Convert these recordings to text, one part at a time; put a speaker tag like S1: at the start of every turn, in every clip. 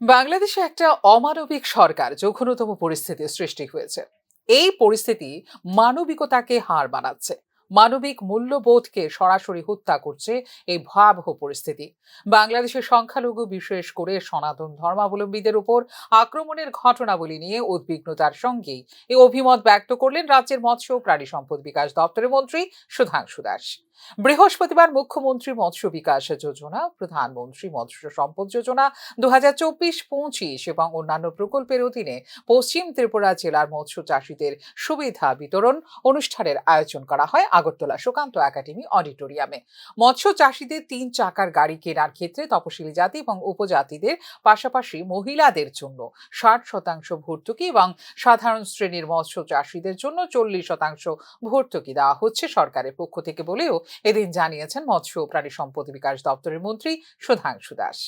S1: বাংলাদেশে একটা অমানবিক সরকার জঘন্যতম পরিস্থিতির সৃষ্টি হয়েছে। এই পরিস্থিতি মানবিকতাকে হার মানাচ্ছে, মানবিক মূল্যবোধকে সরাসরি হত্যা করছে। এই ভয়াবহ পরিস্থিতি বাংলাদেশের সংখ্যালঘু, বিশেষ করে সনাতন ধর্মাবলম্বীদের উপর আক্রমণের ঘটনাবলী নিয়ে উদ্বিগ্নতার সঙ্গেই এই অভিমত ব্যক্ত করলেন রাজ্যের মৎস্য ও প্রাণী সম্পদ বিকাশ দপ্তরের মন্ত্রী সুধাংশু দাস। বৃহস্পতিবার মুখ্যমন্ত্রী মৎস্য বিকাশ যোজনা, প্রধানমন্ত্রী মৎস্য সম্পদ যোজনা 2024-25 এবং অন্যান্য প্রকল্পের অধীনে পশ্চিম ত্রিপুরা জেলার মৎস্য চাষীদের সুবিধা বিতরণ অনুষ্ঠানের আয়োজন করা হয় আগরতলা সুকান্ত একাডেমি অডিটোরিয়ামে। মৎস্য চাষীদের 3 চাকার গাড়ি কেনার ক্ষেত্রে তপশিলি জাতি এবং উপজাতিদের পাশাপাশি মহিলাদের জন্য 60% ভর্তুকি এবং সাধারণ শ্রেণীর মৎস্য চাষীদের জন্য 40% ভর্তুকি দেওয়া হচ্ছে সরকারের পক্ষ থেকে বলেও এদিন জানিয়েছেন মৎস্য ও প্রাণী সম্পদ বিকাশ দপ্তরের মন্ত্রী সুধাংশু দাস।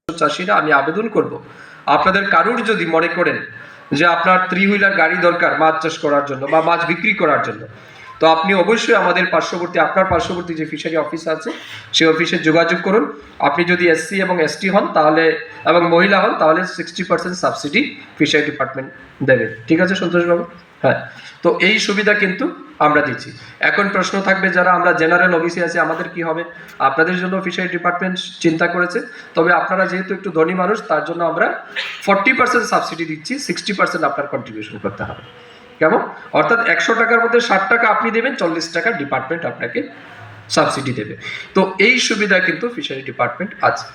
S2: চাষিরা আমি আবেদন করব, আপনাদের কারুর যদি মনে করেন যে আপনার 3 হুইলার গাড়ি দরকার মাছ চাষ করার জন্য বা মাছ বিক্রি করার জন্য, তো আপনি অবশ্যই আমাদের আপনার পার্শ্ববর্তী যে ফিশারি অফিস আছে সেই অফিসে যোগাযোগ করুন। আপনি যদি এসসি এবং এসটি হন তাহলে এবং মহিলা হন তাহলে 60% সাবসিডি ফিশারি ডিপার্টমেন্ট দেবে। ঠিক আছে সন্তোষবাবু? হ্যাঁ, তো এই সুবিধা কিন্তু আমরা দিচ্ছি। এখন প্রশ্ন থাকবে যারা আমরা জেনারেল ওবিসি আছে আমাদের কি হবে? আপনাদের জন্য ফিশারি ডিপার্টমেন্ট চিন্তা করেছে, তবে আপনারা যেহেতু একটু ধনী মানুষ তার জন্য আমরা 40% সাবসিডি দিচ্ছি, 60% আপনার কন্ট্রিবিউশন করতে হবে। কেমন? অর্থাৎ 100 টাকার মধ্যে 60 টাকা আপনি দেবেন, 40 টাকা ডিপার্টমেন্ট আপনাকে সাবসিডি দেবে। তো এই সুবিধা কিন্তু ফিশারি ডিপার্টমেন্ট আছে।